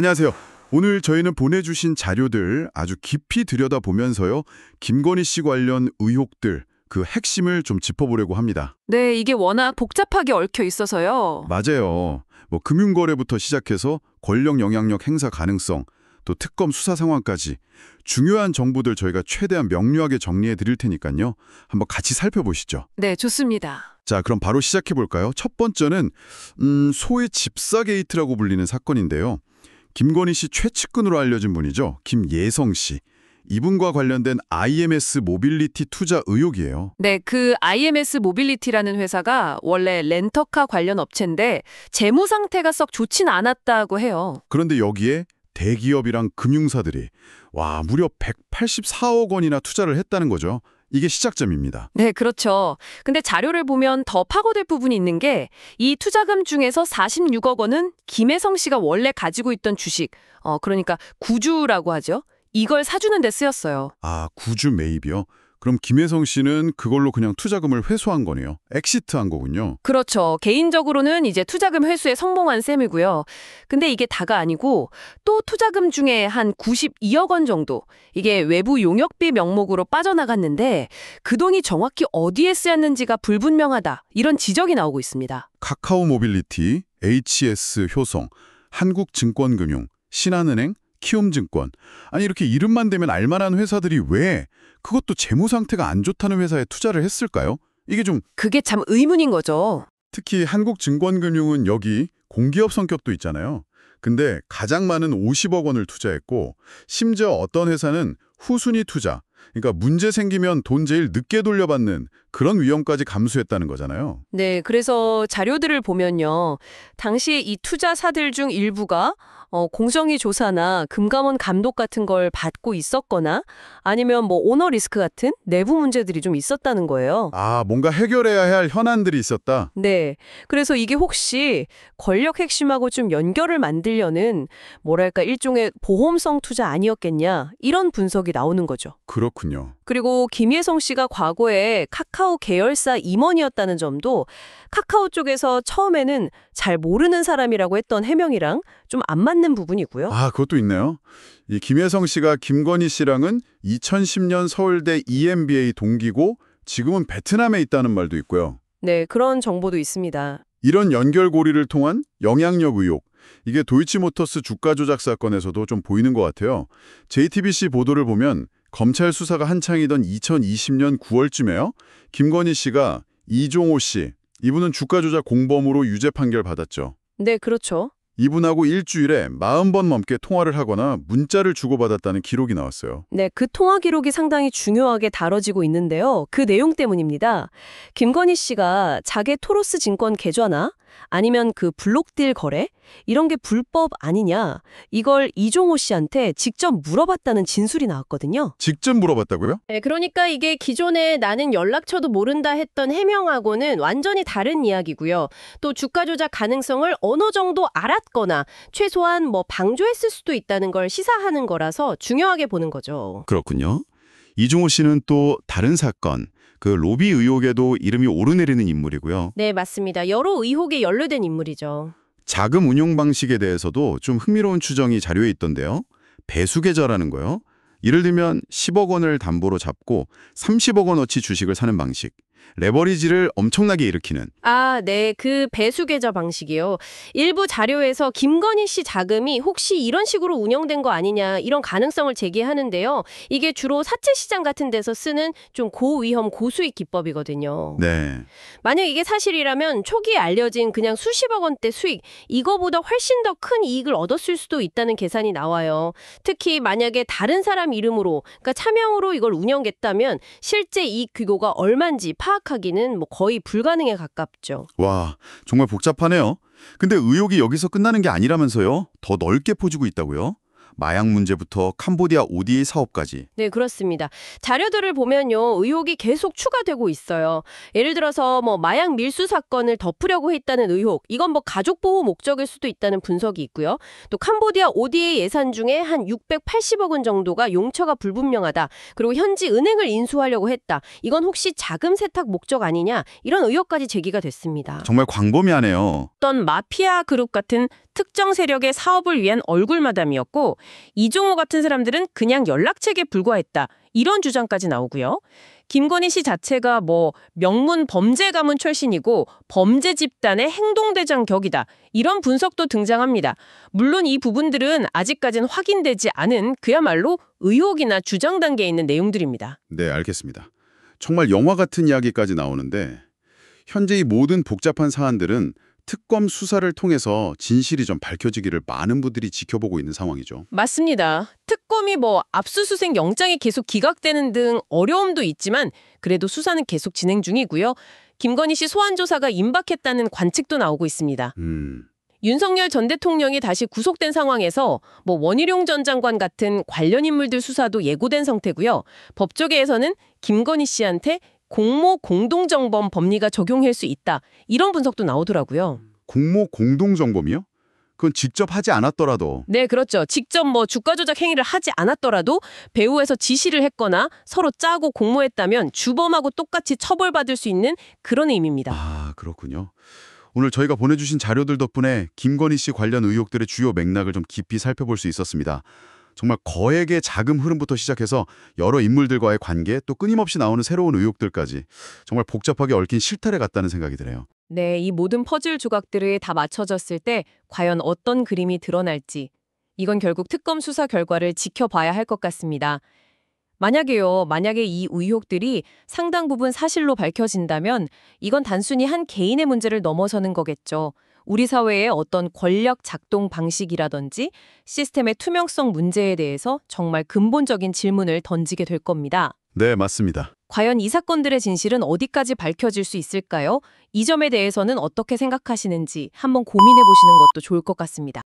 안녕하세요. 오늘 저희는 보내주신 자료들 아주 깊이 들여다보면서요. 김건희 씨 관련 의혹들, 그 핵심을 좀 짚어보려고 합니다. 네, 이게 워낙 복잡하게 얽혀 있어서요. 맞아요. 뭐 금융거래부터 시작해서 권력 영향력 행사 가능성, 또 특검 수사 상황까지 중요한 정보들 저희가 최대한 명료하게 정리해 드릴 테니까요. 한번 같이 살펴보시죠. 네, 좋습니다. 자, 그럼 바로 시작해 볼까요? 첫 번째는 소위 집사 게이트라고 불리는 사건인데요. 김건희 씨 최측근으로 알려진 분이죠. 김예성 씨. 이분과 관련된 IMS 모빌리티 투자 의혹이에요. 네, 그 IMS 모빌리티라는 회사가 원래 렌터카 관련 업체인데 재무 상태가 썩 좋진 않았다고 해요. 그런데 여기에 대기업이랑 금융사들이 무려 184억 원이나 투자를 했다는 거죠. 이게 시작점입니다. 네, 그렇죠. 근데 자료를 보면 더 파고들 부분이 있는 게 이 투자금 중에서 46억 원은 김혜성 씨가 원래 가지고 있던 주식, 그러니까 구주라고 하죠. 이걸 사주는 데 쓰였어요. 구주 매입이요? 그럼 김혜성 씨는 그걸로 그냥 투자금을 회수한 거네요. 엑시트한 거군요. 그렇죠. 개인적으로는 이제 투자금 회수에 성공한 셈이고요. 근데 이게 다가 아니고 또 투자금 중에 한 92억 원 정도 이게 외부 용역비 명목으로 빠져나갔는데 그 돈이 정확히 어디에 쓰였는지가 불분명하다. 이런 지적이 나오고 있습니다. 카카오 모빌리티, HS 효성, 한국증권금융, 신한은행, 키움증권. 아니 이렇게 이름만 대면 알만한 회사들이 왜 그것도 재무 상태가 안 좋다는 회사에 투자를 했을까요? 이게 좀 그게 참 의문인 거죠. 특히 한국증권금융은 여기 공기업 성격도 있잖아요. 근데 가장 많은 50억 원을 투자했고 심지어 어떤 회사는 후순위 투자, 그러니까 문제 생기면 돈 제일 늦게 돌려받는 그런 위험까지 감수했다는 거잖아요. 네, 그래서 자료들을 보면요. 당시에 이 투자사들 중 일부가 공정위 조사나 금감원 감독 같은 걸 받고 있었거나 아니면 뭐 오너 리스크 같은 내부 문제들이 좀 있었다는 거예요. 뭔가 해결해야 할 현안들이 있었다. 네. 그래서 이게 혹시 권력 핵심하고 좀 연결을 만들려는 뭐랄까 일종의 보험성 투자 아니었겠냐 이런 분석이 나오는 거죠. 그렇군요. 그리고 김예성 씨가 과거에 카카오 계열사 임원이었다는 점도 카카오 쪽에서 처음에는 잘 모르는 사람이라고 했던 해명이랑 좀 안 맞는 부분이고요. 그것도 있네요. 이 김혜성 씨가 김건희 씨랑은 2010년 서울대 EMBA 동기고 지금은 베트남에 있다는 말도 있고요. 네, 그런 정보도 있습니다. 이런 연결고리를 통한 영향력 의혹, 이게 도이치모터스 주가 조작 사건에서도 좀 보이는 것 같아요. JTBC 보도를 보면 검찰 수사가 한창이던 2020년 9월쯤에요. 김건희 씨가 이종호 씨, 이분은 주가 조작 공범으로 유죄 판결 받았죠. 네, 그렇죠. 이분하고 일주일에 40번 넘게 통화를 하거나 문자를 주고받았다는 기록이 나왔어요. 네, 그 통화 기록이 상당히 중요하게 다뤄지고 있는데요. 그 내용 때문입니다. 김건희 씨가 자계 토로스 증권 계좌나 아니면 그 블록딜 거래? 이런 게 불법 아니냐? 이걸 이종호 씨한테 직접 물어봤다는 진술이 나왔거든요. 직접 물어봤다고요? 네, 그러니까 이게 기존에 나는 연락처도 모른다 했던 해명하고는 완전히 다른 이야기고요. 또 주가 조작 가능성을 어느 정도 알았거나 최소한 뭐 방조했을 수도 있다는 걸 시사하는 거라서 중요하게 보는 거죠. 그렇군요. 이종호 씨는 또 다른 사건, 그 로비 의혹에도 이름이 오르내리는 인물이고요. 네, 맞습니다. 여러 의혹에 연루된 인물이죠. 자금 운용 방식에 대해서도 좀 흥미로운 추정이 자료에 있던데요. 배수 계좌라는 거요. 예를 들면 10억 원을 담보로 잡고 30억 원어치 주식을 사는 방식. 레버리지를 엄청나게 일으키는. 네. 그 배수 계좌 방식이요. 일부 자료에서 김건희 씨 자금이 혹시 이런 식으로 운영된 거 아니냐 이런 가능성을 제기하는데요. 이게 주로 사채 시장 같은 데서 쓰는 좀 고위험 고수익 기법이거든요. 네. 만약 이게 사실이라면 초기에 알려진 그냥 수십억 원대 수익 이거보다 훨씬 더 큰 이익을 얻었을 수도 있다는 계산이 나와요. 특히 만약에 다른 사람 이름으로 그러니까 차명으로 이걸 운영했다면 실제 이익 규모가 얼마인지 파악하기는 뭐 거의 불가능에 가깝죠. 와, 정말 복잡하네요. 근데 의혹이 여기서 끝나는 게 아니라면서요? 더 넓게 퍼지고 있다고요? 마약 문제부터 캄보디아 ODA 사업까지. 네, 그렇습니다. 자료들을 보면요, 의혹이 계속 추가되고 있어요. 예를 들어서 마약 밀수 사건을 덮으려고 했다는 의혹, 이건 가족 보호 목적일 수도 있다는 분석이 있고요. 또 캄보디아 ODA 예산 중에 한 680억 원 정도가 용처가 불분명하다. 그리고 현지 은행을 인수하려고 했다. 이건 혹시 자금 세탁 목적 아니냐? 이런 의혹까지 제기가 됐습니다. 정말 광범위하네요. 어떤 마피아 그룹 같은 특정 세력의 사업을 위한 얼굴마담이었고 이종호 같은 사람들은 그냥 연락책에 불과했다. 이런 주장까지 나오고요. 김건희 씨 자체가 명문 범죄 가문 출신이고 범죄 집단의 행동대장 격이다. 이런 분석도 등장합니다. 물론 이 부분들은 아직까지는 확인되지 않은 그야말로 의혹이나 주장 단계에 있는 내용들입니다. 네, 알겠습니다. 정말 영화 같은 이야기까지 나오는데 현재 이 모든 복잡한 사안들은 특검 수사를 통해서 진실이 좀 밝혀지기를 많은 분들이 지켜보고 있는 상황이죠. 맞습니다. 특검이 압수수색 영장이 계속 기각되는 등 어려움도 있지만 그래도 수사는 계속 진행 중이고요. 김건희 씨 소환 조사가 임박했다는 관측도 나오고 있습니다. 윤석열 전 대통령이 다시 구속된 상황에서 원희룡 전 장관 같은 관련 인물들 수사도 예고된 상태고요. 법조계에서는 김건희 씨한테 공모 공동정범 법리가 적용할 수 있다. 이런 분석도 나오더라고요. 공모 공동정범이요? 그건 직접 하지 않았더라도. 네, 그렇죠. 직접 주가 조작 행위를 하지 않았더라도 배후에서 지시를 했거나 서로 짜고 공모했다면 주범하고 똑같이 처벌받을 수 있는 그런 의미입니다. 아, 그렇군요. 오늘 저희가 보내주신 자료들 덕분에 김건희 씨 관련 의혹들의 주요 맥락을 좀 깊이 살펴볼 수 있었습니다. 정말 거액의 자금 흐름부터 시작해서 여러 인물들과의 관계, 또 끊임없이 나오는 새로운 의혹들까지 정말 복잡하게 얽힌 실타래 같다는 생각이 드네요. 네, 이 모든 퍼즐 조각들이 다 맞춰졌을 때 과연 어떤 그림이 드러날지 이건 결국 특검 수사 결과를 지켜봐야 할 것 같습니다. 만약에 이 의혹들이 상당 부분 사실로 밝혀진다면 이건 단순히 한 개인의 문제를 넘어서는 거겠죠. 우리 사회의 어떤 권력 작동 방식이라든지 시스템의 투명성 문제에 대해서 정말 근본적인 질문을 던지게 될 겁니다. 네, 맞습니다. 과연 이 사건들의 진실은 어디까지 밝혀질 수 있을까요? 이 점에 대해서는 어떻게 생각하시는지 한번 고민해 보시는 것도 좋을 것 같습니다.